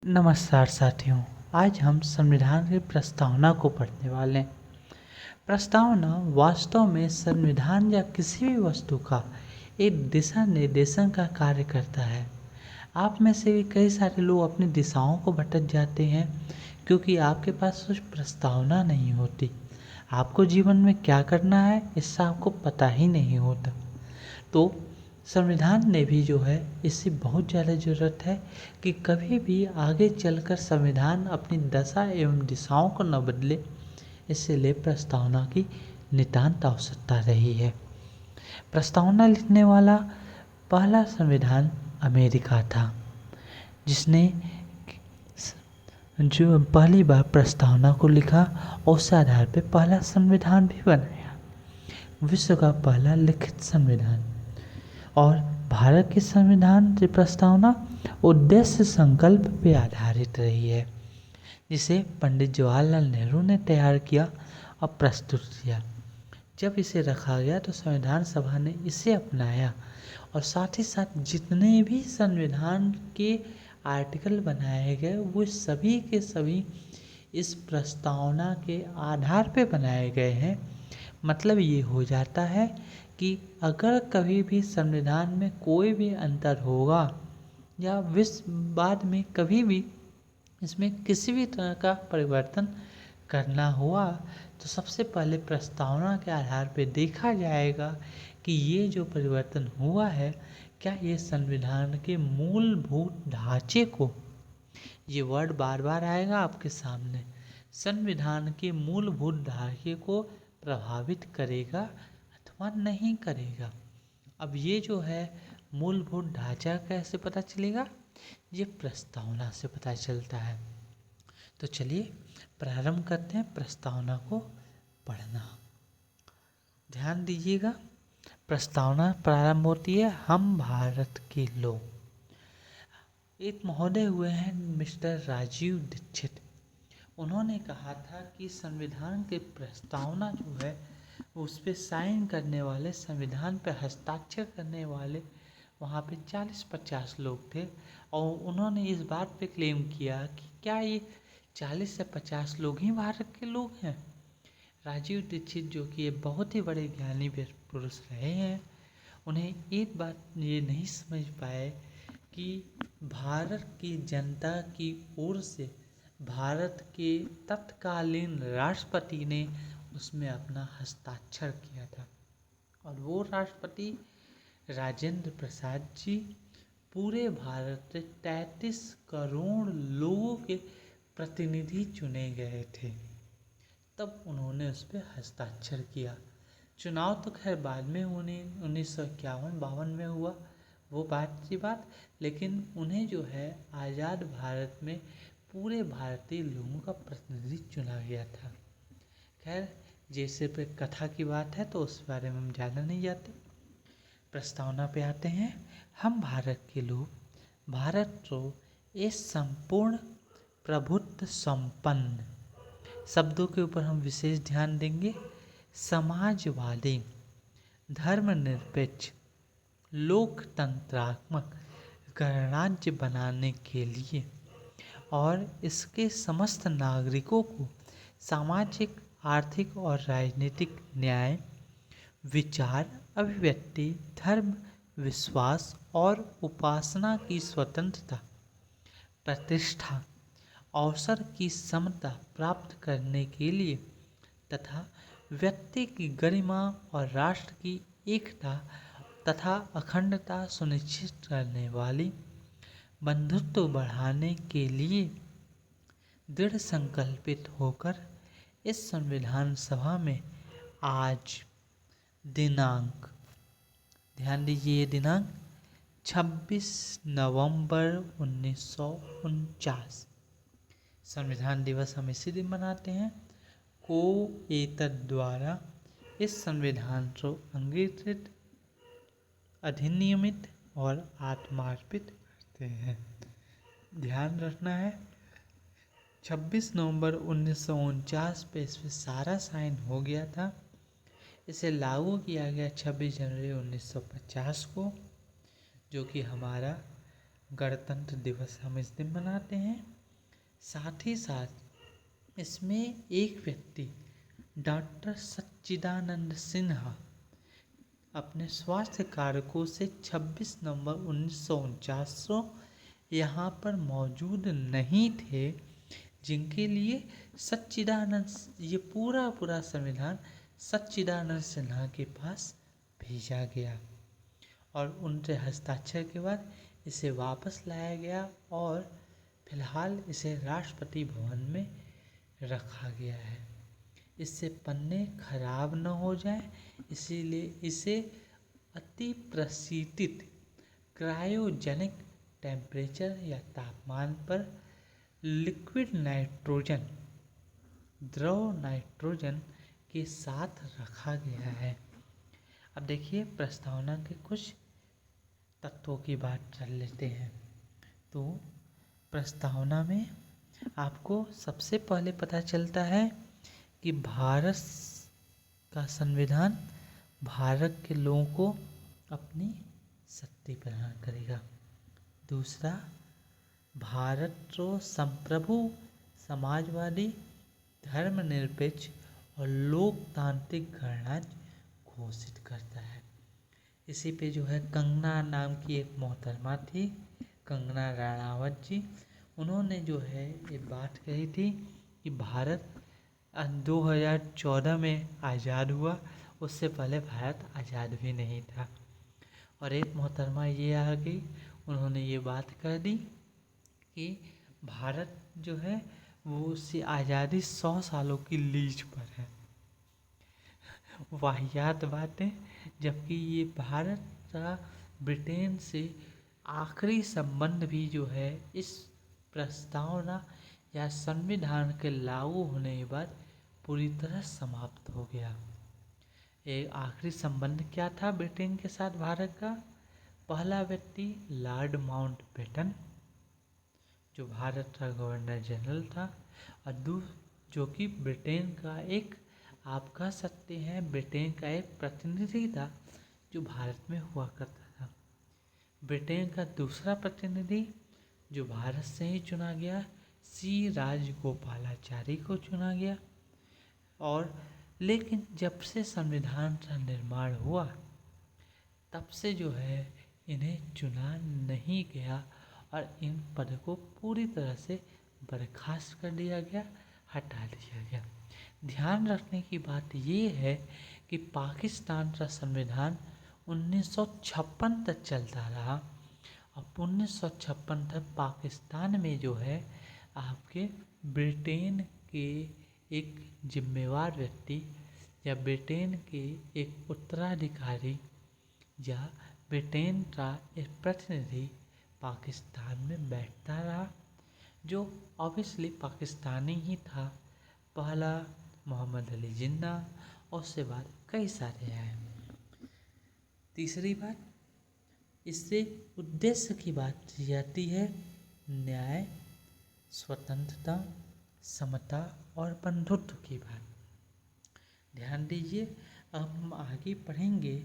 नमस्कार साथियों। आज हम संविधान की प्रस्तावना को पढ़ने वाले हैं। प्रस्तावना वास्तव में संविधान या किसी भी वस्तु का एक दिशा निर्देशन का कार्य करता है। आप में से भी कई सारे लोग अपनी दिशाओं को भटक जाते हैं क्योंकि आपके पास कुछ प्रस्तावना नहीं होती। आपको जीवन में क्या करना है इसका आपको पता ही नहीं होता। तो संविधान ने भी जो है इससे बहुत ज़्यादा ज़रूरत है कि कभी भी आगे चलकर संविधान अपनी दशा एवं दिशाओं को न बदले, इसलिए प्रस्तावना की नितांत आवश्यकता रही है। प्रस्तावना लिखने वाला पहला संविधान अमेरिका था, जिसने जो पहली बार प्रस्तावना को लिखा और उस आधार पर पहला संविधान भी बनाया। विश्व का पहला लिखित संविधान और भारत के संविधान की प्रस्तावना उद्देश्य संकल्प पर आधारित रही है, जिसे पंडित जवाहरलाल नेहरू ने तैयार किया और प्रस्तुत किया। जब इसे रखा गया तो संविधान सभा ने इसे अपनाया और साथ ही साथ जितने भी संविधान के आर्टिकल बनाए गए वो सभी के सभी इस प्रस्तावना के आधार पर बनाए गए हैं। मतलब ये हो जाता है कि अगर कभी भी संविधान में कोई भी अंतर होगा या बाद में कभी भी इसमें किसी भी तरह का परिवर्तन करना हुआ तो सबसे पहले प्रस्तावना के आधार पर देखा जाएगा कि ये जो परिवर्तन हुआ है क्या ये संविधान के मूलभूत ढांचे को, ये वर्ड बार बार आएगा आपके सामने, संविधान के मूलभूत ढांचे को प्रभावित करेगा अथवा नहीं करेगा। अब ये जो है मूलभूत ढांचा कैसे पता चलेगा, ये प्रस्तावना से पता चलता है। तो चलिए प्रारंभ करते हैं प्रस्तावना को पढ़ना। ध्यान दीजिएगा, प्रस्तावना प्रारंभ होती है हम भारत के लोग। एक महोदय हुए हैं मिस्टर राजीव दीक्षित। उन्होंने कहा था कि संविधान के प्रस्तावना जो है उस पर साइन करने वाले, संविधान पर हस्ताक्षर करने वाले वहाँ पे 40-50 लोग थे और उन्होंने इस बात पे क्लेम किया कि क्या ये 40 से 50 लोग ही भारत के लोग हैं। राजीव दीक्षित जो कि ये बहुत ही बड़े ज्ञानी पुरुष रहे हैं, उन्हें एक बात ये नहीं समझ पाए कि भारत की जनता की ओर से भारत के तत्कालीन राष्ट्रपति ने उसमें अपना हस्ताक्षर किया था और वो राष्ट्रपति राजेंद्र प्रसाद जी पूरे भारत से 33 करोड़ लोगों के प्रतिनिधि चुने गए थे। तब उन्होंने उस पर हस्ताक्षर किया। चुनाव तो खैर बाद में 1951-52 में हुआ, वो बात की बात, लेकिन उन्हें जो है आज़ाद भारत में पूरे भारतीय लोगों का प्रतिनिधि चुना गया था। खैर जैसे पे कथा की बात है तो उस बारे में हम ज़्यादा नहीं जाते। प्रस्तावना पे आते हैं। हम भारत के लोग, भारत तो एक संपूर्ण प्रभुत्व संपन्न, शब्दों के ऊपर हम विशेष ध्यान देंगे, समाजवादी, धर्मनिरपेक्ष, लोकतंत्रात्मक गणराज्य बनाने के लिए और इसके समस्त नागरिकों को सामाजिक, आर्थिक और राजनीतिक न्याय, विचार, अभिव्यक्ति, धर्म, विश्वास और उपासना की स्वतंत्रता, प्रतिष्ठा, अवसर की समता प्राप्त करने के लिए तथा व्यक्ति की गरिमा और राष्ट्र की एकता तथा अखंडता सुनिश्चित करने वाली, बंधुत्व बढ़ाने के लिए दृढ़ संकल्पित होकर इस संविधान सभा में आज दिनांक, ध्यान दीजिए दिनांक 26 नवंबर 1949 संविधान दिवस हम इसी दिन मनाते हैं, को एतद द्वारा इस संविधान को अंगीकृत, अधिनियमित और आत्मार्पित करते हैं। ध्यान रखना है 26 नवंबर 1949 पे इस पर सारा साइन हो गया था। इसे लागू किया गया 26 जनवरी 1950 को, जो कि हमारा गणतंत्र दिवस हम इस दिन मनाते हैं। साथ ही साथ इसमें एक व्यक्ति डॉक्टर सच्चिदानंद सिन्हा अपने स्वास्थ्य कारकों से 26 नवंबर 1949 को यहाँ पर मौजूद नहीं थे, जिनके लिए ये पूरा संविधान सच्चिदानंद सिन्हा के पास भेजा गया और उनके हस्ताक्षर के बाद इसे वापस लाया गया और फिलहाल इसे राष्ट्रपति भवन में रखा गया है। इससे पन्ने खराब न हो जाए, इसीलिए इसे अति प्रशीतित क्रायोजेनिक टेम्परेचर या तापमान पर लिक्विड नाइट्रोजन, द्रव नाइट्रोजन के साथ रखा गया है। अब देखिए प्रस्तावना के कुछ तत्वों की बात कर लेते हैं। तो प्रस्तावना में आपको सबसे पहले पता चलता है कि भारत का संविधान भारत के लोगों को अपनी शक्ति प्रदान करेगा। दूसरा, भारत को संप्रभु, समाजवादी, धर्मनिरपेक्ष और लोकतांत्रिक गणराज्य घोषित करता है। इसी पे जो है कंगना नाम की एक मोहतरमा थी, कंगना राणावत जी, उन्होंने जो है ये बात कही थी कि भारत 2014 में आज़ाद हुआ, उससे पहले भारत आज़ाद भी नहीं था। और एक मोहतरमा ये आ गई, उन्होंने ये बात कह दी कि भारत जो है वो उससे आज़ादी 100 सालों की लीज पर है। वाहियात बातें, जबकि ये भारत का ब्रिटेन से आखिरी संबंध भी जो है इस प्रस्तावना या संविधान के लागू होने के बाद पूरी तरह समाप्त हो गया। एक आखिरी संबंध क्या था ब्रिटेन के साथ भारत का? पहला व्यक्ति लॉर्ड माउंटबेटन, जो भारत का गवर्नर जनरल था, और जो कि ब्रिटेन का एक, आप कह सकते हैं ब्रिटेन का एक प्रतिनिधि था जो भारत में हुआ करता था। ब्रिटेन का दूसरा प्रतिनिधि जो भारत से ही चुना गया, सी राजगोपालाचारी को चुना गया। और लेकिन जब से संविधान का निर्माण हुआ तब से जो है इन्हें चुना नहीं गया और इन पद को पूरी तरह से बर्खास्त कर दिया गया, हटा दिया गया। ध्यान रखने की बात ये है कि पाकिस्तान का संविधान 1956 तक चलता रहा और 1956 तक पाकिस्तान में जो है आपके ब्रिटेन के एक जिम्मेवार व्यक्ति या ब्रिटेन के एक उत्तराधिकारी या ब्रिटेन का एक प्रतिनिधि पाकिस्तान में बैठता रहा, जो ऑब्वियसली पाकिस्तानी ही था। पहला मोहम्मद अली जिन्ना और उसके बाद कई सारे आए। तीसरी बात, इससे उद्देश्य की बात की जाती है न्याय, स्वतंत्रता, समता और बंधुत्व की बात। ध्यान दीजिए, अब हम आगे पढ़ेंगे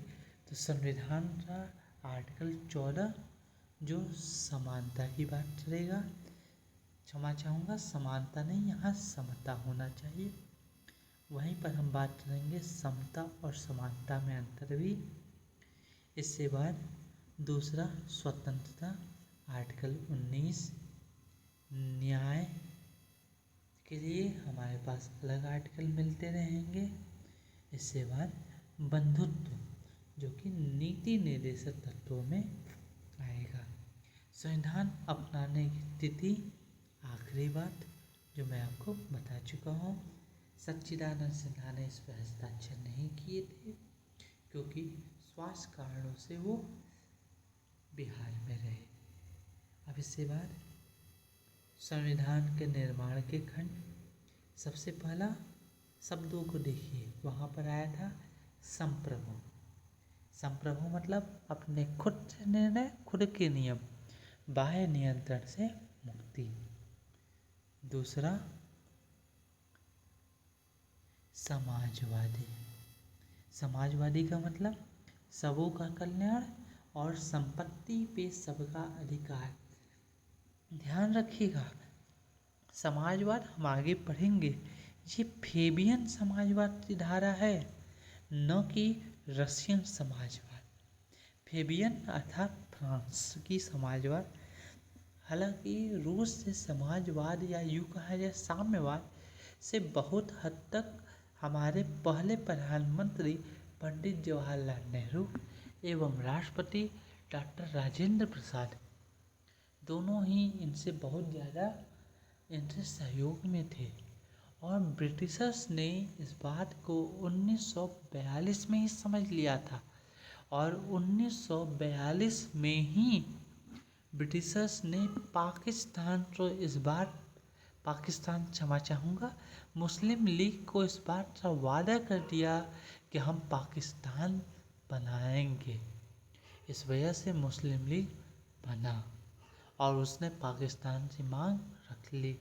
तो संविधान का आर्टिकल 14 जो समानता की बात करेगा, क्षमा चाहूँगा समानता नहीं, यहाँ समता होना चाहिए। वहीं पर हम बात करेंगे समता और समानता में अंतर भी। इसके बाद दूसरा स्वतंत्रता, आर्टिकल 19। न्याय के लिए हमारे पास अलग आर्टिकल मिलते रहेंगे। इसके बाद बंधुत्व, जो कि नीति निर्देशक तत्वों में आएगा। संविधान अपनाने की तिथि, आखिरी बात जो मैं आपको बता चुका हूँ, सच्चिदानंद सिन्हा ने इस पर हस्ताक्षर नहीं किए थे क्योंकि स्वास्थ्य कारणों से वो बिहार में रहे। अब इसके बाद संविधान के निर्माण के खंड, सबसे पहला शब्दों को देखिए, वहाँ पर आया था संप्रभु। संप्रभु मतलब अपने खुद से निर्णय, खुद के नियम, बाह्य नियंत्रण से मुक्ति। दूसरा समाजवादी। समाजवादी का मतलब सबों का कल्याण और संपत्ति पे सबका अधिकार। ध्यान रखिएगा, समाजवाद हम आगे पढ़ेंगे, ये फेबियन समाजवाद की धारा है, न कि रशियन समाजवाद। फेबियन अर्थात फ्रांस की समाजवाद। हालांकि रूस से समाजवाद या यूँ कहा जाए साम्यवाद से बहुत हद तक हमारे पहले प्रधानमंत्री पंडित जवाहरलाल नेहरू एवं राष्ट्रपति डॉक्टर राजेंद्र प्रसाद दोनों ही इनसे बहुत ज़्यादा इनसे सहयोग में थे। और ब्रिटिशर्स ने इस बात को 1942 में ही समझ लिया था, और 1942 में ही ब्रिटिशर्स ने पाकिस्तान को इस बार पाकिस्तान क्षमा चाहूँगा मुस्लिम लीग को इस बात का वादा कर दिया कि हम पाकिस्तान बनाएंगे। इस वजह से मुस्लिम लीग बना और उसने पाकिस्तान से मांग रख ली।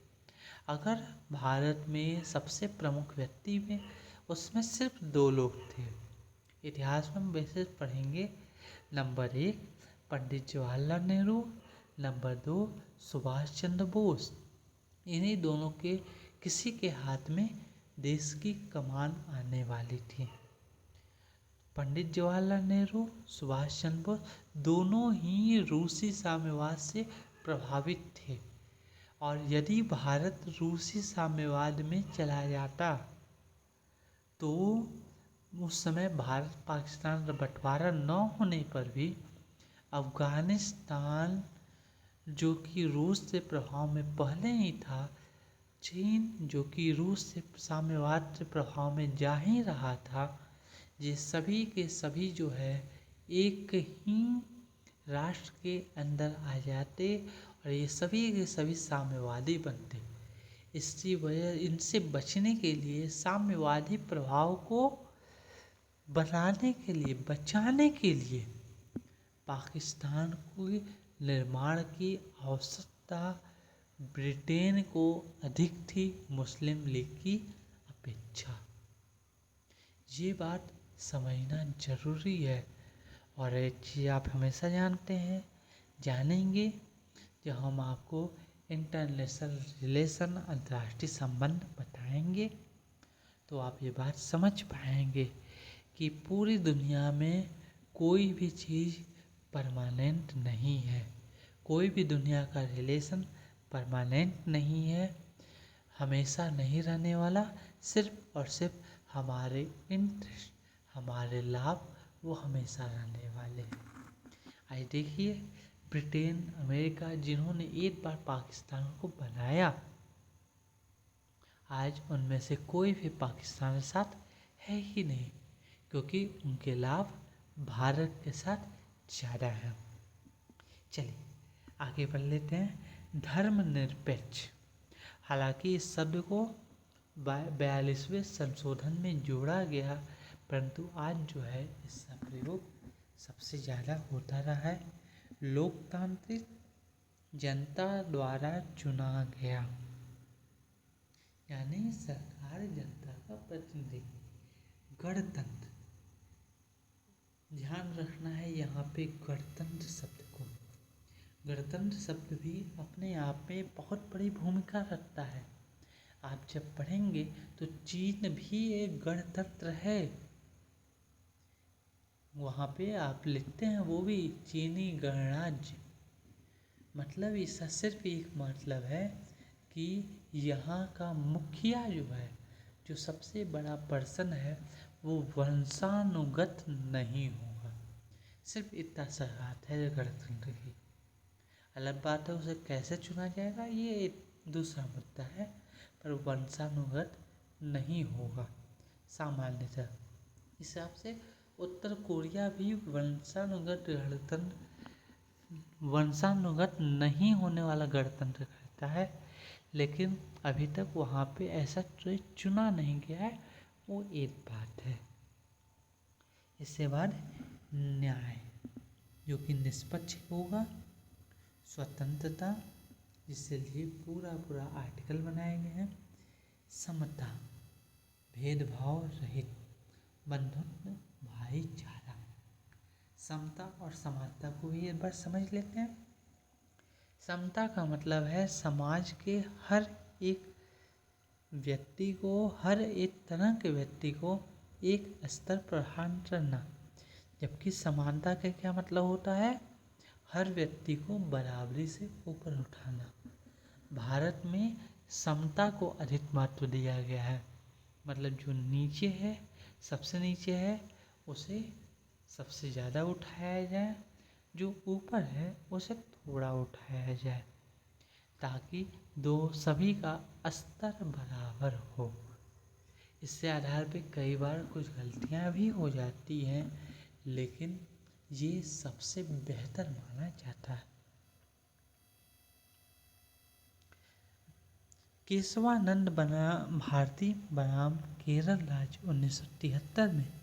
अगर भारत में सबसे प्रमुख व्यक्ति में उसमें सिर्फ 2 लोग थे। इतिहास में हम वैसे पढ़ेंगे, नंबर 1 पंडित जवाहरलाल नेहरू, नंबर 2 सुभाष चंद्र बोस। इन्हीं दोनों के किसी के हाथ में देश की कमान आने वाली थी। पंडित जवाहरलाल नेहरू, सुभाष चंद्र बोस दोनों ही रूसी साम्यवाद से प्रभावित थे, और यदि भारत रूसी साम्यवाद में चला जाता तो उस समय भारत पाकिस्तान का बंटवारा न होने पर भी अफ़गानिस्तान, जो कि रूस से प्रभाव में पहले ही था, चीन जो कि रूस से साम्यवाद के प्रभाव में जा ही रहा था, ये सभी के सभी जो है एक ही राष्ट्र के अंदर आ जाते और ये सभी के सभी साम्यवादी बनते। इसकी वजह इनसे बचने के लिए, साम्यवादी प्रभाव को बनाने के लिए, बचाने के लिए पाकिस्तान को निर्माण की आवश्यकता ब्रिटेन को अधिक थी मुस्लिम लीग की अपेक्षा। ये बात समझना जरूरी है, और एक चीज़ आप हमेशा जानते हैं, जानेंगे जब हम आपको इंटरनेशनल रिलेशन, अंतर्राष्ट्रीय संबंध बताएंगे, तो आप ये बात समझ पाएंगे कि पूरी दुनिया में कोई भी चीज़ परमानेंट नहीं है, कोई भी दुनिया का रिलेशन परमानेंट नहीं है, हमेशा नहीं रहने वाला। सिर्फ और सिर्फ हमारे इंटरेस्ट, हमारे लाभ वो हमेशा रहने वाले हैं। आइए देखिए, ब्रिटेन, अमेरिका जिन्होंने एक बार पाकिस्तान को बनाया, आज उनमें से कोई भी पाकिस्तान के साथ है ही नहीं, क्योंकि उनके लाभ भारत के साथ ज़्यादा है। चलिए आगे बढ़ लेते हैं। धर्मनिरपेक्ष, हालांकि इस शब्द को 42वें संशोधन में जोड़ा गया, परंतु आज जो है इसका प्रयोग सबसे ज़्यादा होता रहा है। लोकतांत्रिक, जनता द्वारा चुना गया, यानी सरकार जनता का प्रतिनिधि। गणतंत्र, ध्यान रखना है यहाँ पे गणतंत्र शब्द को। गणतंत्र शब्द भी अपने आप में बहुत बड़ी भूमिका रखता है। आप जब पढ़ेंगे तो चीन भी एक गणतंत्र है, वहाँ पे आप लिखते हैं वो भी चीनी गणराज्य। मतलब इसका सिर्फ एक मतलब है कि यहाँ का मुखिया जो है, जो सबसे बड़ा पर्सन है, वो वंशानुगत नहीं होगा। सिर्फ इतना सा बात है गणतंत्र की। अलग बात है उसे कैसे चुना जाएगा, ये एक दूसरा मुद्दा है, पर वंशानुगत नहीं होगा सामान्यतः। इस हिसाब से उत्तर कोरिया भी वंशानुगत नहीं होने वाला गणतंत्र कहता है, लेकिन अभी तक वहाँ पे ऐसा कोई चुना नहीं गया है, वो एक बात है। इसके बाद न्याय, जो कि निष्पक्ष होगा। स्वतंत्रता, जिससे लिए पूरा आर्टिकल बनाए गए हैं। समता, भेदभाव रहित, बंधुत्व, भाईचारा। समता और समानता को भी एक बार समझ लेते हैं। समता का मतलब है समाज के हर एक व्यक्ति को, हर एक तरह के व्यक्ति को एक स्तर प्रदान करना। जबकि समानता का क्या मतलब होता है? हर व्यक्ति को बराबरी से ऊपर उठाना। भारत में समता को अधिक महत्व दिया गया है। मतलब जो नीचे है, सबसे नीचे है, उसे सबसे ज़्यादा उठाया जाए, जो ऊपर है उसे थोड़ा उठाया जाए, ताकि सभी का स्तर बराबर हो। इससे आधार पे कई बार कुछ गलतियां भी हो जाती हैं, लेकिन ये सबसे बेहतर माना जाता है। केशवानंद भारती बनाम केरल राज्य 1973 में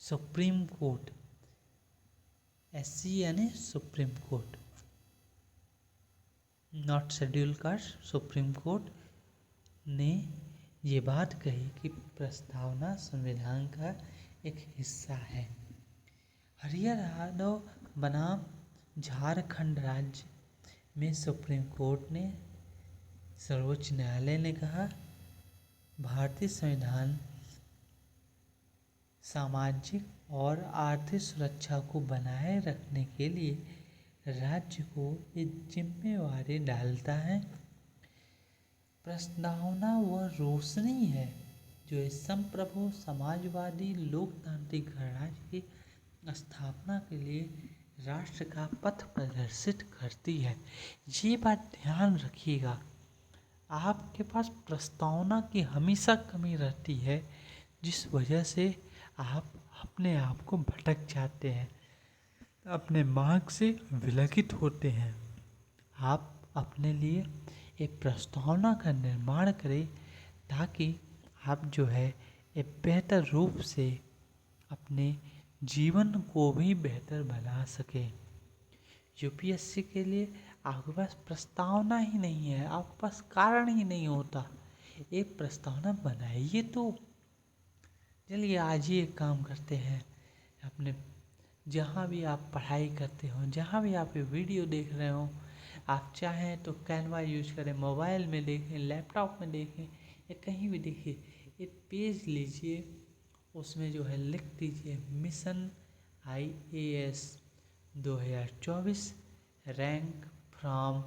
सुप्रीम कोर्ट, SC यानी supreme court, not schedule caste, supreme court ने ये बात कही कि प्रस्तावना संविधान का एक हिस्सा है। हरिहर यादव बनाम झारखंड राज्य में सुप्रीम कोर्ट ने, सर्वोच्च न्यायालय ने कहा, भारतीय संविधान सामाजिक और आर्थिक सुरक्षा को बनाए रखने के लिए राज्य को एक जिम्मेवारी डालता है। प्रस्तावना वह रोशनी है जो इस संप्रभु समाजवादी लोकतांत्रिक गणराज्य की स्थापना के लिए राष्ट्र का पथ प्रदर्शित करती है। ये बात ध्यान रखिएगा, आपके पास प्रस्तावना की हमेशा कमी रहती है, जिस वजह से आप अपने आप को भटक जाते हैं, अपने मार्ग से विचलित होते हैं। आप अपने लिए एक प्रस्तावना का निर्माण करें, ताकि आप जो है एक बेहतर रूप से अपने जीवन को भी बेहतर बना सकें। UPSC के लिए आपके पास प्रस्तावना ही नहीं है, आपके पास कारण ही नहीं होता, एक प्रस्तावना बनाइए। तो चलिए आज ही एक काम करते हैं, अपने जहाँ भी आप पढ़ाई करते हो, जहाँ भी आप ये वीडियो देख रहे हो, आप चाहें तो कैनवा यूज करें, मोबाइल में देखें, लैपटॉप में देखें, या कहीं भी देखिए, एक पेज लीजिए, उसमें जो है लिख दीजिए mission IAS 2024 rank from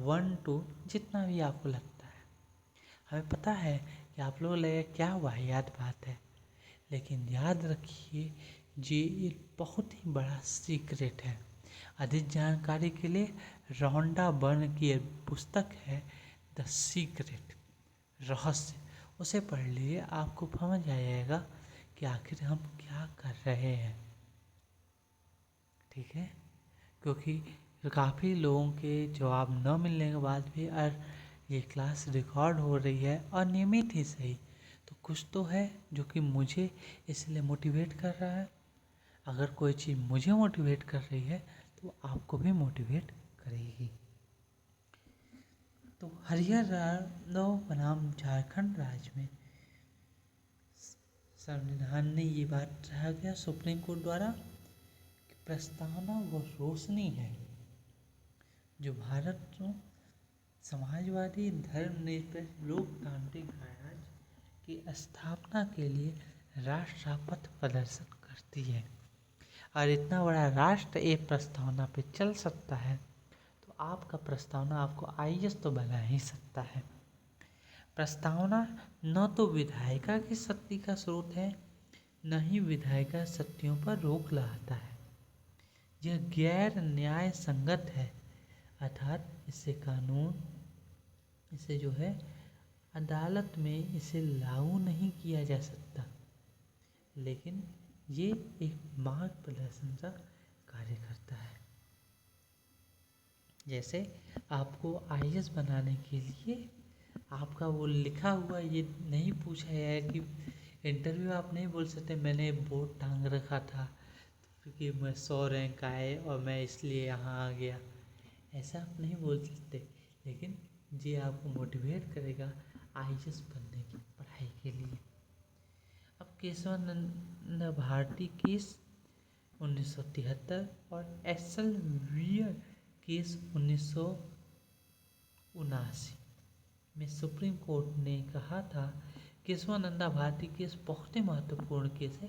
1 to जितना भी आपको लगता है। हमें पता है कि आप लोग लगे क्या वाहियात बात है, लेकिन याद रखिए ये एक बहुत ही बड़ा सीक्रेट है। अधिक जानकारी के लिए रॉन्डा बर्न की एक पुस्तक है द सीक्रेट, रहस्य, उसे पढ़ लिए, आपको समझ आ जाएगा कि आखिर हम क्या कर रहे हैं। ठीक है, क्योंकि काफ़ी लोगों के जवाब न मिलने के बाद भी ये क्लास रिकॉर्ड हो रही है, अनियमित ही सही, तो कुछ तो है जो कि मुझे इसलिए मोटिवेट कर रहा है। अगर कोई चीज़ मुझे मोटिवेट कर रही है तो आपको भी मोटिवेट करेगी। तो हरिहर यादव बनाम झारखंड राज्य में संविधान ने ये बात कहा गया सुप्रीम कोर्ट द्वारा कि प्रस्तावना वो रोशनी है जो भारत को समाजवादी धर्मनिरपेक्ष लोकतांत्रिक गणराज्य की स्थापना के लिए राष्ट्र का पथ प्रदर्शित करती है। और इतना बड़ा राष्ट्र एक प्रस्तावना पे चल सकता है, तो आपका प्रस्तावना आपको IAS तो बना ही सकता है। प्रस्तावना न तो विधायिका की शक्ति का स्रोत है, न ही विधायिका शक्तियों पर रोक लगाता है। यह गैर न्याय संगत है, अर्थात इसे जो है अदालत में इसे लागू नहीं किया जा सकता, लेकिन ये एक मार्ग प्रदर्शन का कार्य करता है। जैसे आपको IAS बनाने के लिए आपका वो लिखा हुआ ये नहीं पूछा है कि इंटरव्यू आप नहीं बोल सकते मैंने बोर्ड टांग रखा था क्योंकि मैं 100 रैंक आए और मैं इसलिए यहाँ आ गया, ऐसा आप नहीं बोल सकते। लेकिन ये आपको मोटिवेट करेगा IAS बनने की पढ़ाई के लिए। अब केशवानंद भारती केस 1973 और SL वीर केस 1979 में सुप्रीम कोर्ट ने कहा था केशवानंदा भारती केस बहुत ही महत्वपूर्ण केस है,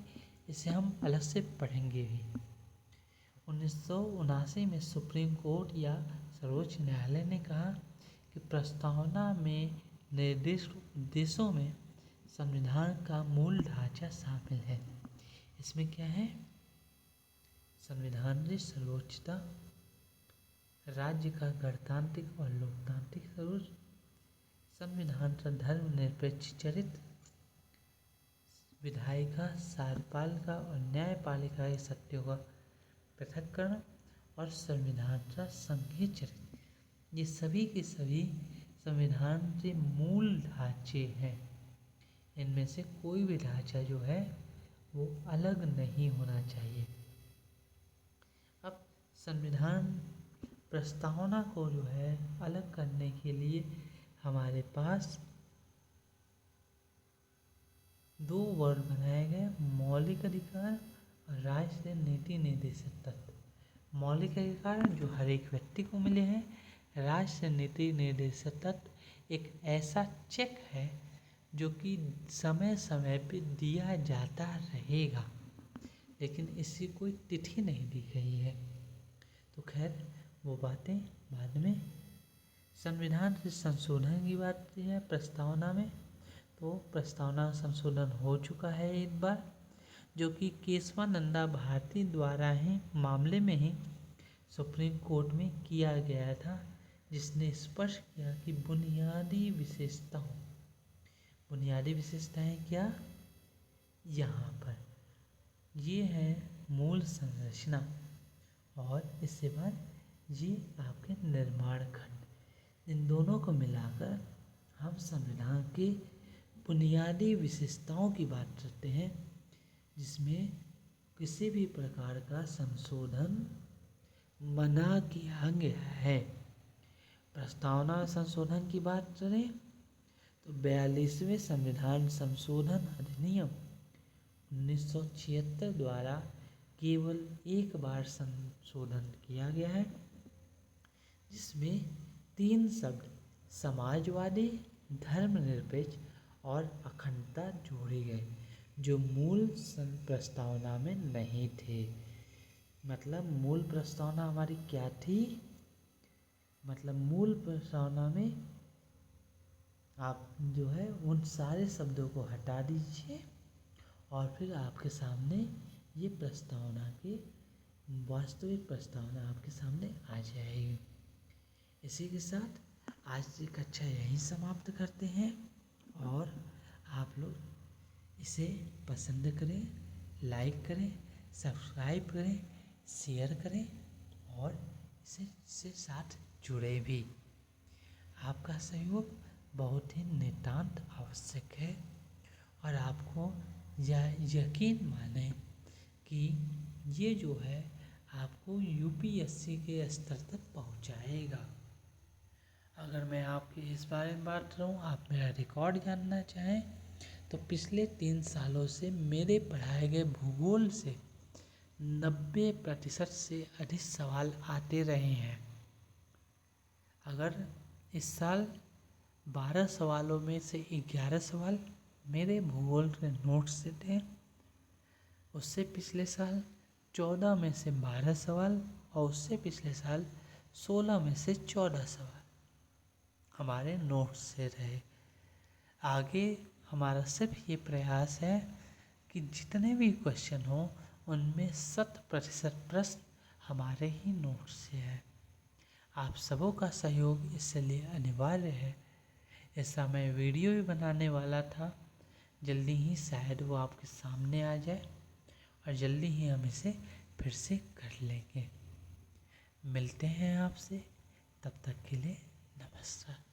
इसे हम अलग से पढ़ेंगे भी। 1979 में सुप्रीम कोर्ट या सर्वोच्च न्यायालय ने कहा कि प्रस्तावना में निर्दिष्ट उद्देश्यों में संविधान का मूल ढांचा शामिल है। इसमें क्या है? संविधान की सर्वोच्चता, राज्य का गणतांत्रिक और लोकतांत्रिक स्वरूप, संविधान का धर्मनिरपेक्ष चरित्र, विधायिका, कार्यपालिका और न्यायपालिका के सत्यों का पृथक्करण और संविधान का संघीय चरित्र, ये सभी के सभी संविधान के मूल ढांचे हैं। इनमें से कोई भी ढांचा जो है वो अलग नहीं होना चाहिए। अब संविधान प्रस्तावना को जो है अलग करने के लिए हमारे पास 2 वर्ड बनाए गए, मौलिक अधिकार और राष्ट्रीय नीति निर्देशक तत्व। मौलिक अधिकार जो हर एक व्यक्ति को मिले हैं, राष्ट्रीय नीति निर्देशक तत्व एक ऐसा चेक है जो कि समय समय पे दिया जाता रहेगा, लेकिन इसकी कोई तिथि नहीं दी गई है। तो खैर वो बातें बाद में। संविधान के संशोधन की बात है प्रस्तावना में, तो प्रस्तावना संशोधन हो चुका है एक बार, जो कि केशवानंदा भारती द्वारा ही मामले में ही सुप्रीम कोर्ट में किया गया था, जिसने स्पष्ट किया कि बुनियादी विशेषताएं क्या यहाँ पर ये है मूल संरचना, और इसके बाद ये आपके निर्माण खंड। इन दोनों को मिलाकर हम संविधान के बुनियादी विशेषताओं की बात करते हैं, जिसमें किसी भी प्रकार का संशोधन मना किया गया है। प्रस्तावना संशोधन की बात करें तो 42वें संविधान संशोधन अधिनियम 1976 द्वारा केवल एक बार संशोधन किया गया है, जिसमें 3 शब्द समाजवादी, धर्मनिरपेक्ष और अखंडता जोड़े गए, जो मूल प्रस्तावना में नहीं थे। मतलब मूल प्रस्तावना हमारी क्या थी? मतलब मूल प्रस्तावना में आप जो है उन सारे शब्दों को हटा दीजिए और फिर आपके सामने ये प्रस्तावना की वास्तविक प्रस्तावना आपके सामने आ जाएगी। इसी के साथ आज की कक्षा यहीं समाप्त करते हैं, और आप लोग इसे पसंद करें, लाइक करें, सब्सक्राइब करें, शेयर करें और इससे साथ जुड़े भी। आपका सहयोग बहुत ही नितांत आवश्यक है, और आपको यकीन माने कि ये जो है आपको यूपीएससी के स्तर तक पहुंचाएगा। अगर मैं आपके इस बारे में बात करूँ, आप मेरा रिकॉर्ड जानना चाहें तो पिछले 3 सालों से मेरे पढ़ाए गए भूगोल से 90% से अधिक सवाल आते रहे हैं। अगर इस साल 12 सवालों में से 11 सवाल मेरे भूगोल के नोट्स से थे, उससे पिछले साल 14 में से 12 सवाल और उससे पिछले साल 16 में से 14 सवाल हमारे नोट्स से रहे। आगे हमारा सिर्फ ये प्रयास है कि जितने भी क्वेश्चन हो उनमें 100% प्रश्न हमारे ही नोट्स से है। आप सबों का सहयोग इसके लिए अनिवार्य है। ऐसा मैं वीडियो भी बनाने वाला था, जल्दी ही शायद वो आपके सामने आ जाए और जल्दी ही हम इसे फिर से कर लेंगे। मिलते हैं आपसे, तब तक के लिए नमस्कार।